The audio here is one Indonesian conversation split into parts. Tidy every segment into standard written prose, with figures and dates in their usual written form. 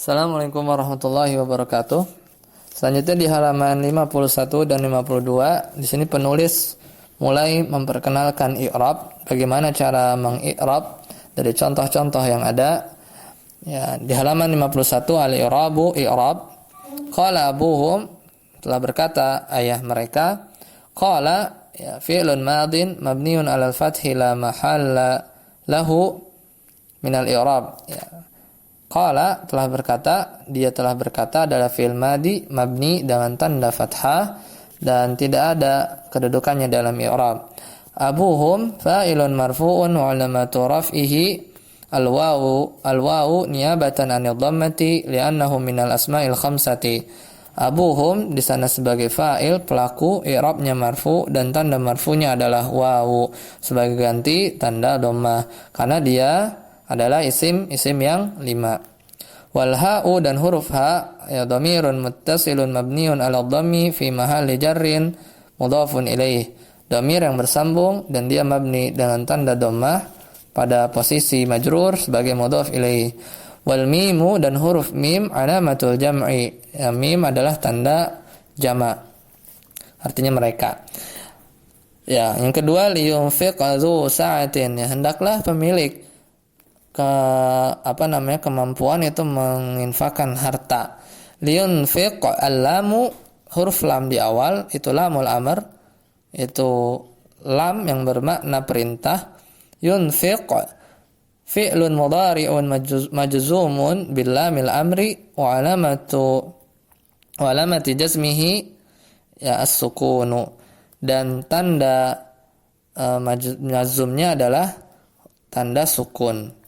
Assalamualaikum warahmatullahi wabarakatuh. Selanjutnya di halaman 51 dan 52, di sini penulis mulai memperkenalkan i'rab, bagaimana cara mengi'rab dari contoh-contoh yang ada. Ya, di halaman 51 al-i'rabu i'rab. Qala abuhum, telah berkata ayah mereka. Qala ya, fi'lun madin mabniun 'alal fathi la mahalla lahu minal i'rab. Ya. Qala telah berkata, dia telah berkata adalah fi'il madi mabni dengan tanda fathah dan tidak ada kedudukannya dalam i'rab. Abuhum fa'ilun marfu'un wa 'alamatu raf'ihi al-wawu niyabatan 'anil dhammati li'annahu minal asma'il khamsati. Abuhum di sana sebagai fa'il, pelaku, i'rabnya marfu dan tanda marfunya adalah wawu sebagai ganti tanda dhammah karena dia adalah isim yang 5. Wal ha'u dan huruf ha ya dhamirun muttasilun mabniun 'ala dhammi fi mahalli jarrin mudhafun ilaih. Dhamir yang bersambung dan dia mabni dengan tanda dhammah pada posisi majrur sebagai mudhaf ilaih. Wal mimu dan huruf mim alamatul jam'i. Ya, mim adalah tanda jama'. Artinya mereka. Ya, yang kedua liyunfiq dzu sa'atin. Ya, hendaklah pemilik kemampuan itu menginfakkan harta. Liyunfiq al-lamu, huruf lam di awal itu lamul amr, itu lam yang bermakna perintah. Yunfiq fi'lun mudhari'un majzumun bil lamil amri wa alamati jazmihi ya as-sukunu, dan tanda majzumnya adalah tanda sukun.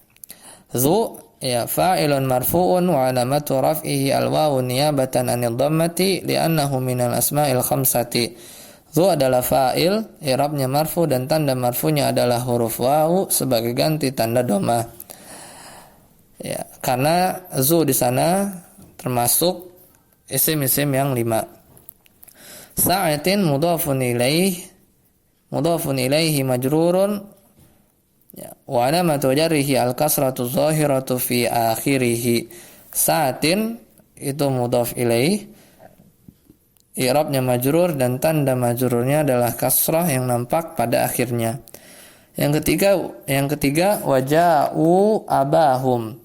Dzu ya fa'ilun marfu'un wa 'alamatu raf'ihi al-wawu niyabatan 'anil dhammati li'annahu minal asma'il khamsati. Dzu adalah fa'il, i'rabnya marfu dan tanda marfunya adalah huruf wawu sebagai ganti tanda dhammah. Ya, karena dzu di sana termasuk isim-isim yang 5. Sa'atin mudhafun ilaihi majrurun ya, wa alamatu jarrihi al-kasratu zahiratu fi akhirih. Sa'atin itu mudhaf ilaih, i'rabnya majrur dan tanda majrurnya adalah kasrah yang nampak pada akhirnya. Yang ketiga waja'u abahum,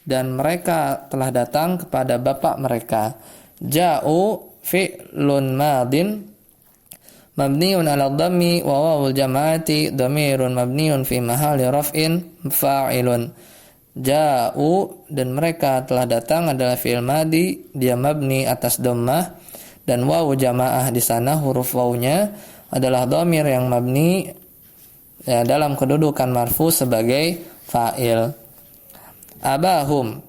dan mereka telah datang kepada bapak mereka. Ja'u fi'lun madin mabniun 'ala dhammi wa wawul jama'ati dhamirun mabniun fi mahalli raf'in fa'ilun. Ja'u dan mereka telah datang adalah fi'il madi, dia mabni atas dhammah, dan wawu jamaah di sana huruf wawunya adalah dhamir yang mabni ya, dalam kedudukan marfu sebagai fa'il. Abahum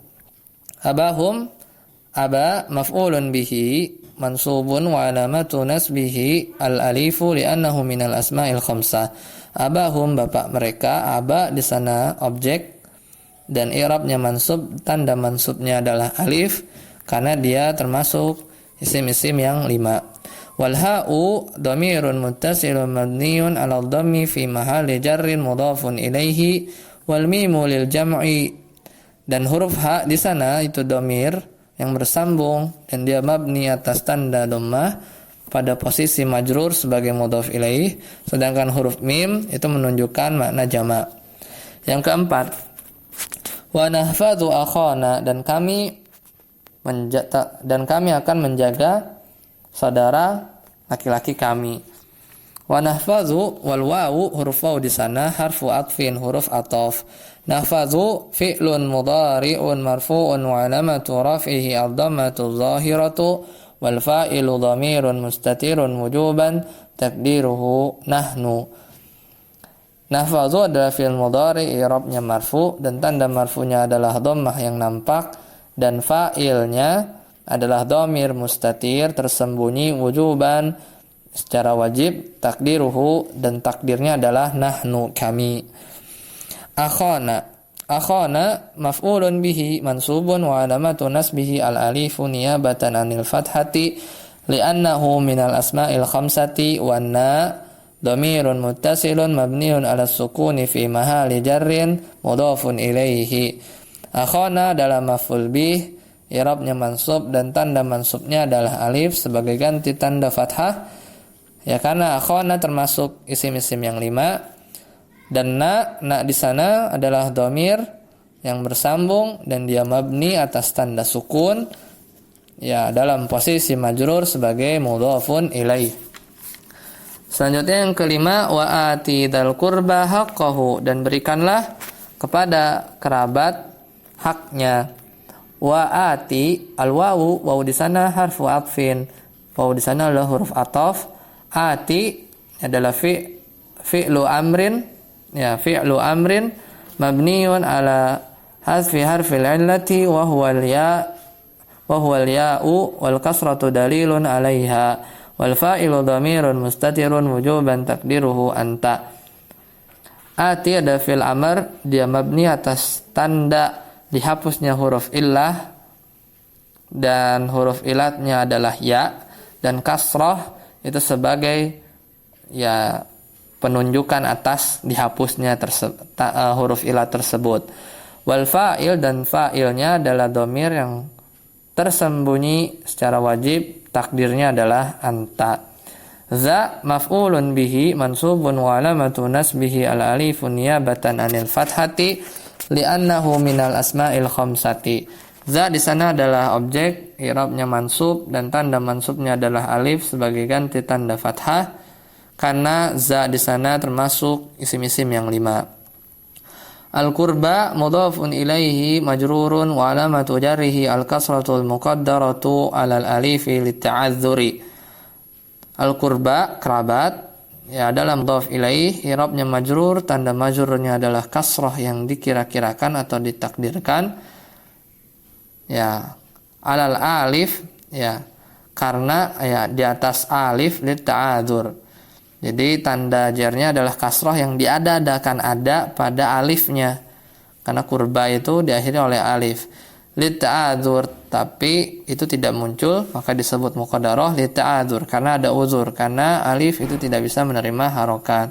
aba maf'ulun bihi mansubun wa alamatu nasbihi al-alifu li'annahu minal asma'il khamsah. Abahum bapak mereka, aba di sana objek dan i'rabnya mansub, tanda mansubnya adalah alif karena dia termasuk isim-isim yang 5. Wal ha'u dhamirun muttasilun mabniun 'ala dhammi fi mahalli jarrin mudhafun ilaihi wal mimu lil jam'i, dan huruf ha di sana itu dhamir yang bersambung dan dia mabni atas tanda dhammah pada posisi majrur sebagai mudhaf ilaih, sedangkan huruf mim itu menunjukkan makna jama'. Yang keempat, wa nahfadzu akhana, dan kami akan menjaga saudara laki-laki kami. Wa nahfadzu wal wawu huruf waw di sana harfu atfin, huruf ataf. Nahfadzu fi'lun mudhari'un marfu'un wa 'alamatu raf'ihi ad-dhammatu adh-dhahiratu wal fa'ilu dhamirun mustatirun wujuban takdiruhu nahnu. Nahfadzu adalah fi'il mudhari', i'rabnya marfu dan tanda marfunya adalah dhammah yang nampak, dan fa'ilnya adalah dhamir mustatir tersembunyi wujuban secara wajib, takdiruhu dan takdirnya adalah nahnu kami. Akhana maf'ulun bihi mansubun wa alamatu nasbihi al-alifu niyabatan 'anil fathati li'annahu minal asma'il khamsati wan na dhamirun muttasilun mabniun 'ala sukuni fi mahalli jarrin mudhafun ilaihi. Akhana adalah maf'ul bih i'rabnya mansub dan tanda mansubnya adalah alif sebagai ganti tanda fathah. Ya, karena akhwana termasuk isim-isim yang 5. Dan na di sana adalah dhamir yang bersambung dan dia mabni atas tanda sukun, ya, dalam posisi majrur sebagai mudhafun ilaih. Selanjutnya yang kelima, wa ati dzal qurba haqqahu, dan berikanlah kepada kerabat haknya. Wa ati al wawu di sana harfu atfin. Wawu di sana adalah huruf ataf. Ati adalah fi'lu amrin, ya, fi'lu amrin mabniun ala hazfi harfil illati wa huwa al-ya'u wal kasratu dalilun 'alaiha wal fa'ilu dhamirun mustatirun wujuban takdiruhu anta. Ati ada fil amr, dia mabni atas tanda dihapusnya huruf illah, dan huruf ilatnya adalah ya, dan kasrah itu sebagai, ya, penunjukan atas dihapusnya huruf ilat tersebut. Wal fa'il, dan fa'ilnya adalah dhamir yang tersembunyi secara wajib, takdirnya adalah anta. Za maf'ulun bihi mansubun wa alamatu nasbihi al-alifun niyabatan anil fathati li'annahu minal asma'il khamsati. Za di sana adalah objek, i'rabnya mansub dan tanda mansubnya adalah alif sebagai ganti tanda fathah, karena za di sana termasuk isim-isim yang 5. Al-qurba mudhafun ilaihi majrurun wa alamatu jarrihi al-kasratul muqaddaratu 'alal alifi litta'adzuri. Al-qurba kerabat, ya, adalah mudhaf ilaih, i'rabnya majrur, tanda majrurnya adalah kasrah yang dikira-kirakan atau ditakdirkan, ya, alal alif, ya, karena, ya, di atas alif litta'adzur. Jadi tanda jarnya adalah kasrah yang diada-adakan ada pada alifnya, karena kurba itu diakhiri oleh alif. Litta'adzur, tapi itu tidak muncul, maka disebut muqaddarah litta'adzur karena ada uzur, karena alif itu tidak bisa menerima harokat.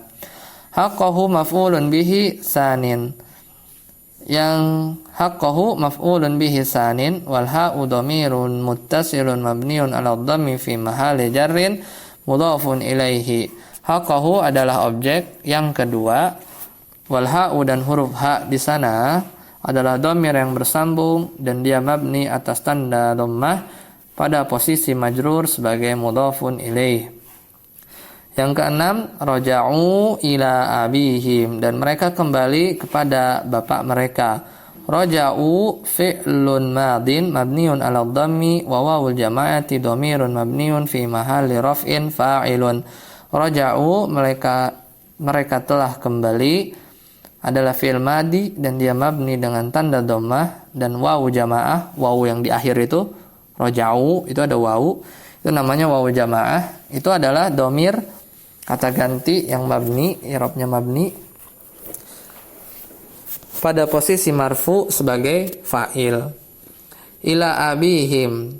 Haqqahu maf'ulun bihi sanin, yang haqqahu maf'ulun bihi sanin wal ha'u dhamirun muttasilun mabniun 'ala dhammi fi mahalli jarrin mudhafun ilaihi. Haqqahu adalah objek yang kedua, wal ha'u dan huruf ha di sana adalah dhamir yang bersambung dan dia mabni atas tanda dhammah pada posisi majrur sebagai mudhafun ilaih. Yang keenam, raja'u ila abihim, dan mereka kembali kepada bapak mereka. Raja'u fi'lun madin mabniun 'ala dhammi wa wawul jama'ati dhamirun mabniun fi mahalli raf'in fa'ilun. Raja'u, mereka telah kembali, adalah fi'il madi dan dia mabni dengan tanda dhammah, dan wawu jamaah, wawu yang di akhir itu raja'u itu ada wawu, itu namanya wawu jamaah, itu adalah dhamir kata ganti yang mabni, i'rabnya mabni pada posisi marfu sebagai fa'il. Ila abihim,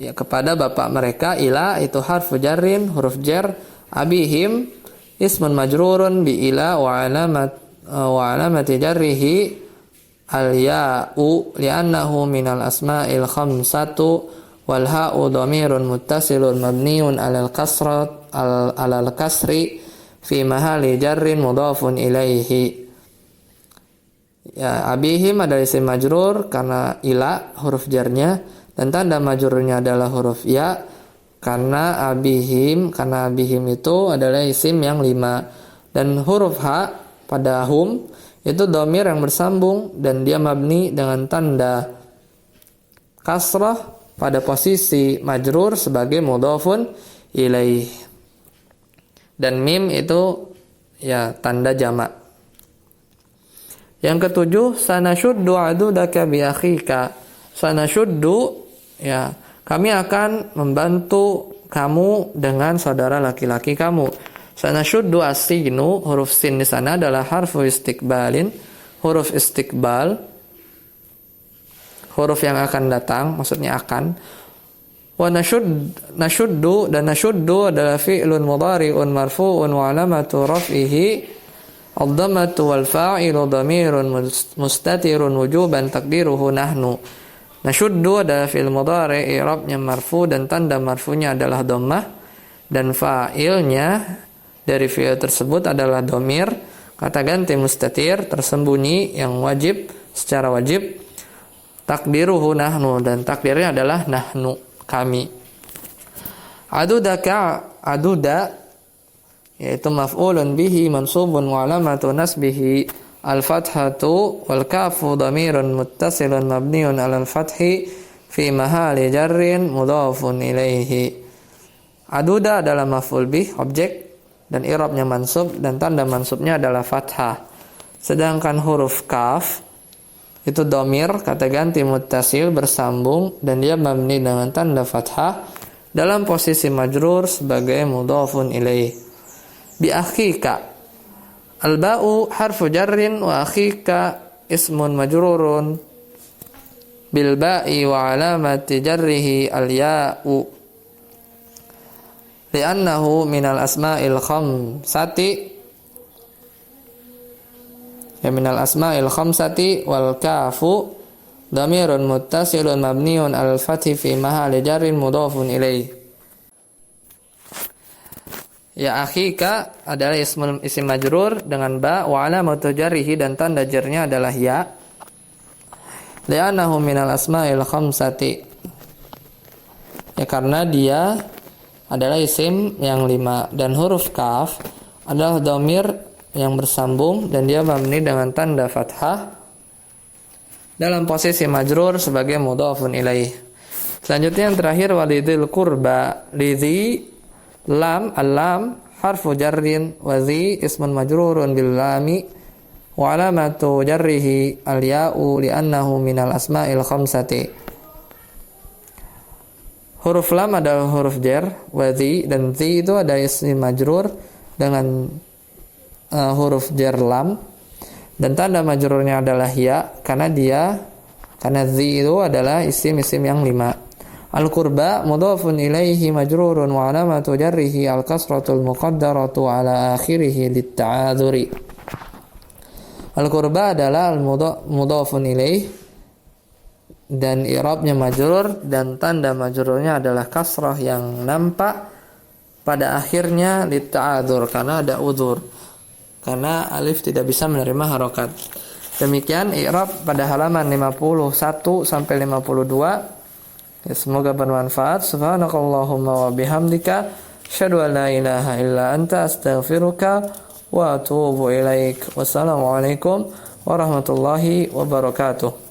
ya, kepada bapak mereka. Ila itu harfu jarrin, huruf jar. Abihim ismun majrurun bi ila wa alamati jarrihi al-ya'u li'annahu minal asma'il khamsatu wal ha'u dhamirun muttasilun mabniun 'alal kasri fi mahalli jarrin mudhafun ilaihi. Ya, abihim adalah isim majrur karena ila huruf jarnya, dan tanda majrurnya adalah huruf ya, karena abihim itu adalah isim yang 5, dan huruf ha pada hum itu dhamir yang bersambung dan dia mabni dengan tanda kasrah pada posisi majrur sebagai mudhafun ilaih. Dan mim itu, ya, tanda jamak. Yang ketujuh, sanashuddu adudaka bi akhika. Sanashuddu, ya, kami akan membantu kamu dengan saudara laki-laki kamu. Sanashuddu as-sinu, huruf sin di sana adalah harfu istiqbalin, huruf istiqbal, huruf yang akan datang, maksudnya akan. Wa nashuddu, dan nashuddu adalah fi'lun mudhari'un marfu'un wa alamatu raf'ihi ad-dhammatu wal fa'ilu dhamirun mustatirun wujuban taqdiruhu nahnu. Nasyuddu adalah fi'il mudhari, i'rabnya marfu dan tanda marfunya adalah dhammah, dan fa'ilnya dari fi'il tersebut adalah dhamir, kata ganti mustatir, tersembunyi yang wajib secara wajib. Takdiruhu nahnu, dan takdirnya adalah nahnu, kami. Aduda yaitu maf'ulun bihi mansubun wa alamatu nasbihi al-fathatu wal kafu dhamirun muttasilun mabniun 'alal fathi fi mahali jarrin mudhafun ilaihi. Aduda adalah maf'ul bih, objek, dan i'rabnya mansub dan tanda mansubnya adalah fathah. Sedangkan huruf kaf itu dhamir, kata ganti muttasil, bersambung, dan dia mabni dengan tanda fathah dalam posisi majrur sebagai mudhafun ilaih. Bi akhika, al-ba'u harfu jarrin wa akhika ismun majrurun bil ba'i wa alamati jarrihi al-ya'u li'annahu minal asma'il khamsati, ya minal asma'il khamsati, wal kafu dhamirun muttasilun mabniun al fathi fi mahali jarrin mudhafun ilaih. Ya akhika adalah isim majrur dengan ba, wa alamatu jarrihi, dan tanda jarnya adalah ya, li'annahu minal asma'il khamsati, ya karena dia adalah isim yang 5, dan huruf kaf adalah dhamir yang bersambung dan dia mabni dengan tanda fathah dalam posisi majrur sebagai mudhafun ilaih. Selanjutnya yang terakhir, walidil qurba, lidhi lam, al-lam harfu jarrin wa dhi ismun majrurun bil lami wa alamatu jarrihi al-ya'u li'annahu minal asma'il khamsati. Huruf lam adalah huruf jar, wa dhi, dan dhi itu ada isim majrur dengan huruf jar lam, dan tanda majrurnya adalah ya karena dhi itu adalah isim-isim yang 5. Al-qurba mudhafun ilaihi majrurun wa alamatu jarrihi al-kasratul muqaddaratu ala akhirih lit-ta'adzuri. Al-qurba adalah al-mudhafun ilaih dan i'rabnya majrur, dan tanda majrurnya adalah kasrah yang nampak pada akhirnya lit-ta'adzur karena ada udzur, karena alif tidak bisa menerima harokat. Demikian i'rab pada halaman 51 sampai 52. Ya, semoga bermanfaat. Subhanakallahumma wa bihamdika asyhadu an la ilaha illa anta astaghfiruka wa atubu ilaik. Wassalamualaikum warahmatullahi wabarakatuh.